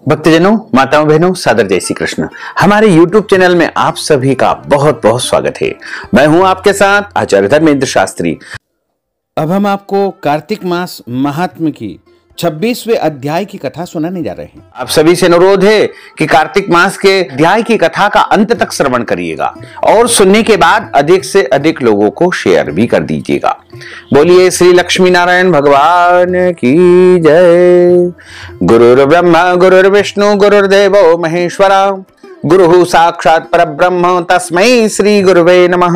भक्तजनों, माताओं, बहनों, सादर जय श्री कृष्ण। हमारे YouTube चैनल में आप सभी का बहुत बहुत स्वागत है। मैं हूं आपके साथ आचार्य धर्मेंद्र शास्त्री। अब हम आपको कार्तिक मास महात्म्य की 26वें अध्याय की कथा सुनाने जा रहे हैं। आप सभी से अनुरोध है कि कार्तिक मास के अध्याय की कथा का अंत तक श्रवण करिएगा और सुनने के बाद अधिक से अधिक लोगों को शेयर भी कर दीजिएगा। बोलिए श्री लक्ष्मी नारायण भगवान की जय। गुरुर् ब्रह्मा गुरुर्विष्णु गुरुर्देवो महेश्वरा, गुरुः साक्षात् परब्रह्म तस्मै श्री गुरुवे नमः।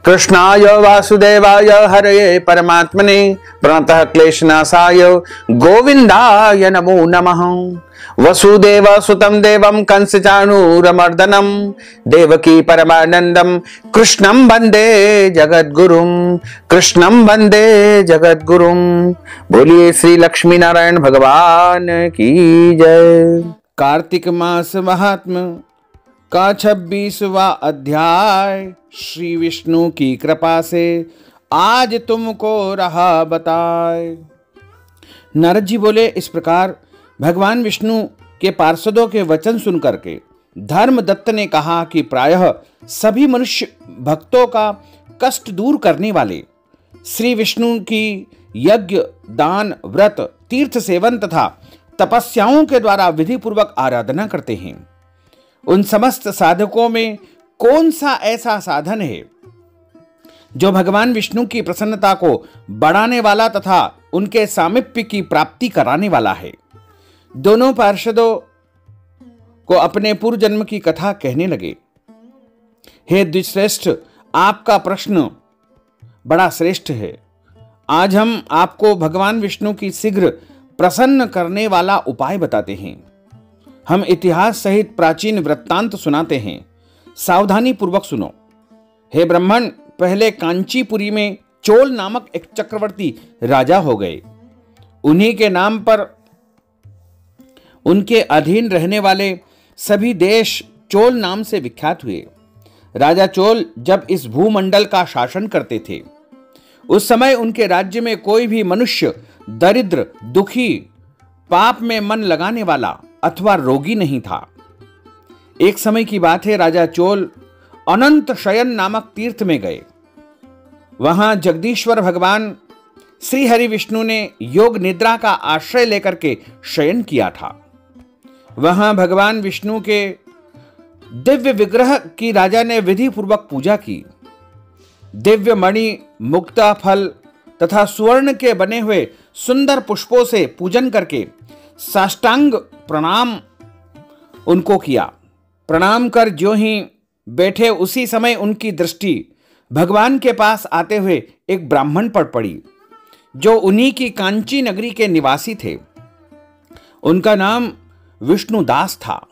कृष्णाय वासुदेवाय हरये परमात्मने प्रणतः क्लेशनाशाय गोविंदाय नमो नमः। वसुदेव सुतं देवं कंस चाणूरमर्दनं देवकी परमानंदं कृष्णं वंदे जगद्गुरुं, कृष्णं वंदे जगद्गुरुं। बोलिए श्री लक्ष्मी नारायण भगवान की जय। कार्तिक मास महात्म्य का 26वां अध्याय श्री विष्णु की कृपा से आज तुमको रहा बताए। नारद जी बोले, इस प्रकार भगवान विष्णु के पार्षदों के वचन सुन करके धर्मदत्त ने कहा कि प्रायः सभी मनुष्य भक्तों का कष्ट दूर करने वाले श्री विष्णु की यज्ञ, दान, व्रत, तीर्थ सेवन तथा तपस्याओं के द्वारा विधि पूर्वक आराधना करते हैं। उन समस्त साधकों में कौन सा ऐसा साधन है जो भगवान विष्णु की प्रसन्नता को बढ़ाने वाला तथा उनके सामीप्य की प्राप्ति कराने वाला है। दोनों पार्षदों को अपने पूर्व जन्म की कथा कहने लगे। हे द्विश्रेष्ठ, आपका प्रश्न बड़ा श्रेष्ठ है। आज हम आपको भगवान विष्णु की शीघ्र प्रसन्न करने वाला उपाय बताते हैं। हम इतिहास सहित प्राचीन वृत्तांत सुनाते हैं, सावधानी पूर्वक सुनो। हे ब्राह्मण, पहले कांचीपुरी में चोल नामक एक चक्रवर्ती राजा हो गए। उन्हीं के नाम पर उनके अधीन रहने वाले सभी देश चोल नाम से विख्यात हुए। राजा चोल जब इस भूमंडल का शासन करते थे, उस समय उनके राज्य में कोई भी मनुष्य दरिद्र, दुखी, पाप में मन लगाने वाला अथवा रोगी नहीं था। एक समय की बात है, राजा चोल अनंत शयन नामक तीर्थ में गए। वहां जगदीश्वर भगवान श्री हरि विष्णु ने योग निद्रा का आश्रय लेकर के शयन किया था। वहां भगवान विष्णु के दिव्य विग्रह की राजा ने विधि पूर्वक पूजा की। दिव्य मणि, मुक्ता फल तथा सुवर्ण के बने हुए सुंदर पुष्पों से पूजन करके साष्टांग प्रणाम उनको किया। प्रणाम कर ज्यों ही बैठे, उसी समय उनकी दृष्टि भगवान के पास आते हुए एक ब्राह्मण पर पड़ी जो उन्हीं की कांची नगरी के निवासी थे। उनका नाम विष्णुदास था।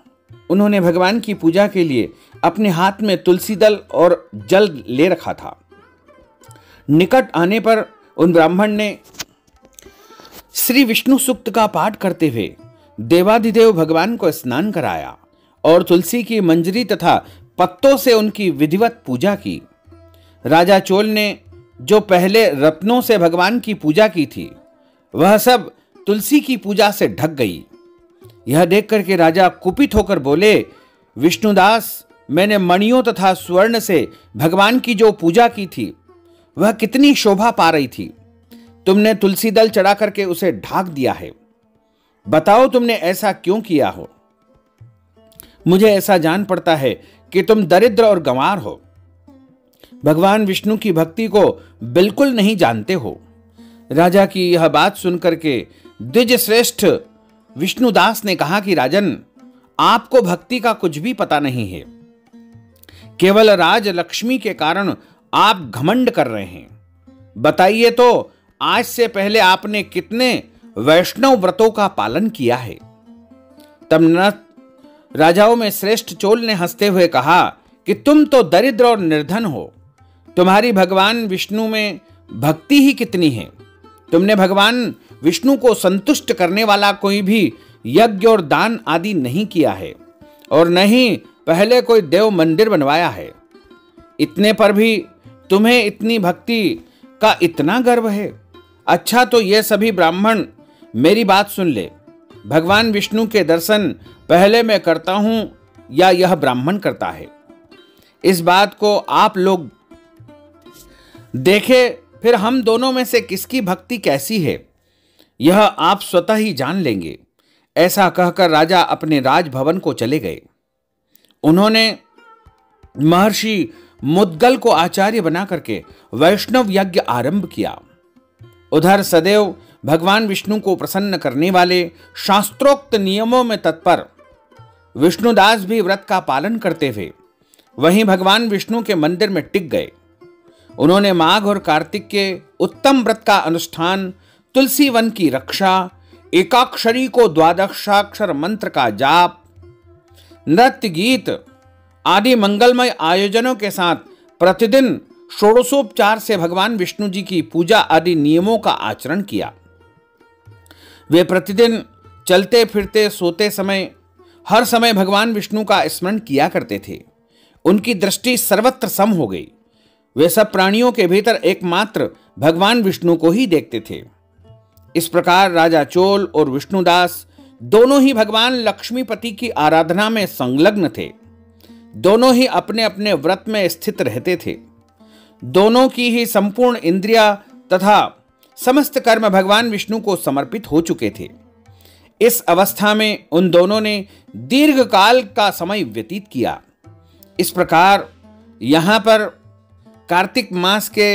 उन्होंने भगवान की पूजा के लिए अपने हाथ में तुलसी दल और जल ले रखा था। निकट आने पर उन ब्राह्मण ने श्री विष्णु सूक्त का पाठ करते हुए देवाधिदेव भगवान को स्नान कराया और तुलसी की मंजरी तथा पत्तों से उनकी विधिवत पूजा की। राजा चोल ने जो पहले रत्नों से भगवान की पूजा की थी, वह सब तुलसी की पूजा से ढक गई। यह देख करके राजा कुपित होकर बोले, विष्णुदास, मैंने मणियों तथा स्वर्ण से भगवान की जो पूजा की थी वह कितनी शोभा पा रही थी। तुमने तुलसी दल चढ़ा करके उसे ढाक दिया है। बताओ तुमने ऐसा क्यों किया हो? मुझे ऐसा जान पड़ता है कि तुम दरिद्र और गंवार हो, भगवान विष्णु की भक्ति को बिल्कुल नहीं जानते हो। राजा की यह बात सुनकर के द्विज श्रेष्ठ विष्णुदास ने कहा कि राजन, आपको भक्ति का कुछ भी पता नहीं है। केवल राज लक्ष्मी के कारण आप घमंड कर रहे हैं। बताइए तो, आज से पहले आपने कितने वैष्णव व्रतों का पालन किया है? तब राजाओं में श्रेष्ठ चोल ने हंसते हुए कहा कि तुम तो दरिद्र और निर्धन हो। तुम्हारी भगवान विष्णु में भक्ति ही कितनी है। तुमने भगवान विष्णु को संतुष्ट करने वाला कोई भी यज्ञ और दान आदि नहीं किया है और न ही पहले कोई देव मंदिर बनवाया है। इतने पर भी तुम्हें इतनी भक्ति का इतना गर्व है। अच्छा, तो ये सभी ब्राह्मण मेरी बात सुन ले। भगवान विष्णु के दर्शन पहले मैं करता हूं या यह ब्राह्मण करता है? इस बात को आप लोग देखें, फिर हम दोनों में से किसकी भक्ति कैसी है यह आप स्वतः ही जान लेंगे। ऐसा कहकर राजा अपने राजभवन को चले गए। उन्होंने महर्षि मुद्गल को आचार्य बना करके वैष्णव यज्ञ आरंभ किया। उधर सदैव भगवान विष्णु को प्रसन्न करने वाले शास्त्रोक्त नियमों में तत्पर विष्णुदास भी व्रत का पालन करते हुए वहीं भगवान विष्णु के मंदिर में टिक गए। उन्होंने माघ और कार्तिक के उत्तम व्रत का अनुष्ठान, तुलसी वन की रक्षा, एकाक्षरी को द्वादशाक्षर मंत्र का जाप, नृत्य गीत आदि मंगलमय आयोजनों के साथ प्रतिदिन षोडशोपचार से भगवान विष्णु जी की पूजा आदि नियमों का आचरण किया। वे प्रतिदिन चलते फिरते, सोते समय हर समय भगवान विष्णु का स्मरण किया करते थे। उनकी दृष्टि सर्वत्र सम हो गई। वे सब प्राणियों के भीतर एकमात्र भगवान विष्णु को ही देखते थे। इस प्रकार राजा चोल और विष्णुदास दोनों ही भगवान लक्ष्मीपति की आराधना में संलग्न थे। दोनों ही अपने अपने व्रत में स्थित रहते थे। दोनों की ही संपूर्ण इंद्रिया तथा समस्त कर्म भगवान विष्णु को समर्पित हो चुके थे। इस अवस्था में उन दोनों ने दीर्घ काल का समय व्यतीत किया। इस प्रकार यहां पर कार्तिक मास के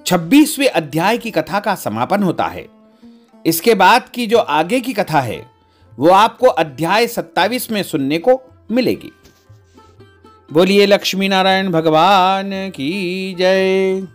26वें अध्याय की कथा का समापन होता है। इसके बाद की जो आगे की कथा है वो आपको अध्याय 27 में सुनने को मिलेगी। बोलिए लक्ष्मी नारायण भगवान की जय।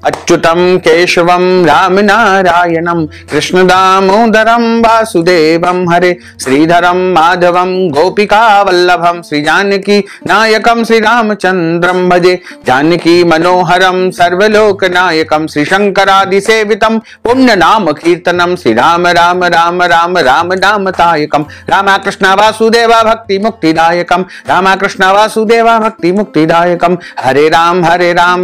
अच्युतम केशवम राम नारायणम कृष्ण दामोदरम वासुदेवम हरे श्रीधरम माधवम गोपिका वल्लभम श्री जानकी नायकम श्री रामचंद्रम भजे जानकी मनोहरम सर्वलोक नायकम श्री शंकरादि सेवितम पुण्य नाम कीर्तनम श्री राम राम राम राम राम नाम तायकम रामा कृष्ण वासुदेवा भक्ति मुक्तिदायकम रामा कृष्ण वासुदेवा भक्ति मुक्तिदायकम हरे राम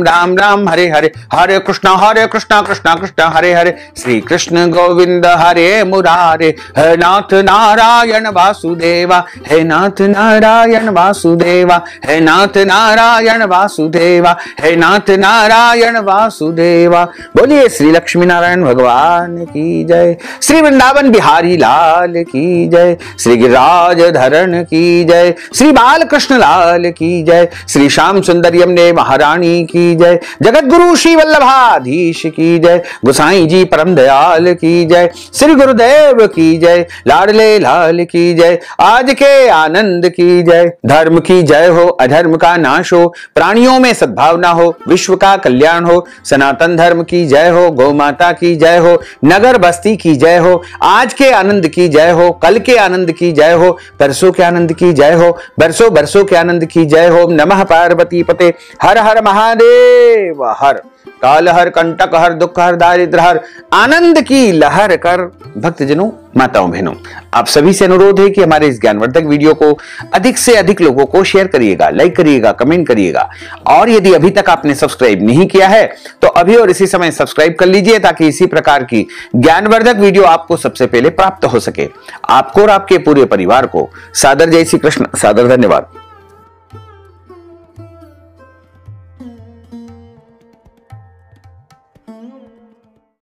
राम राम हरे हरे हरे कृष्ण कृष्ण कृष्ण हरे हरे श्री कृष्ण गोविंद हरे मुरारे हे नाथ नारायण वासुदेवा हे नाथ नारायण वासुदेवा हे नाथ नारायण वासुदेवा हे नाथ नारायण वासुदेवा। बोलिए श्री लक्ष्मी नारायण भगवान की जय। श्री वृंदावन बिहारी लाल की जय। श्री गिरिराज धरण की जय। श्री बालकृष्ण लाल की जय। श्री श्याम सुंदर यमुने महारानी की जय। जगत गुरु श्री वल्लभाधीश की जय। गोसाई जी परम दयाल की जय। श्री गुरुदेव की जय। लाडले लाल की जय। आज के आनंद की जय। धर्म की जय हो, अधर्म का नाश हो, प्राणियों में सद्भावना हो, विश्व का कल्याण हो। सनातन धर्म की जय हो, गौ माता की जय हो, नगर बस्ती की जय हो। आज के आनंद की जय हो, कल के आनंद की जय हो, परसों के आनंद की जय हो, बरसों बरसों के आनंद की जय हो। नमः पार्वती पते। हर हर महादेव हर। काल हर, कंटक हर, दुख हर, दारिद्र हर, आनंद की लहर कर। भक्तजनों, माताओं बहनों, आप सभी से अनुरोध है कि हमारे इस ज्ञानवर्धक वीडियो को अधिक से अधिक लोगों को शेयर करिएगा, लाइक करिएगा, कमेंट करिएगा। और यदि अभी तक आपने सब्सक्राइब नहीं किया है तो अभी और इसी समय सब्सक्राइब कर लीजिए, ताकि इसी प्रकार की ज्ञानवर्धक वीडियो आपको सबसे पहले प्राप्त हो सके। आपको और आपके पूरे परिवार को सादर जय श्री कृष्ण, सादर धन्यवाद।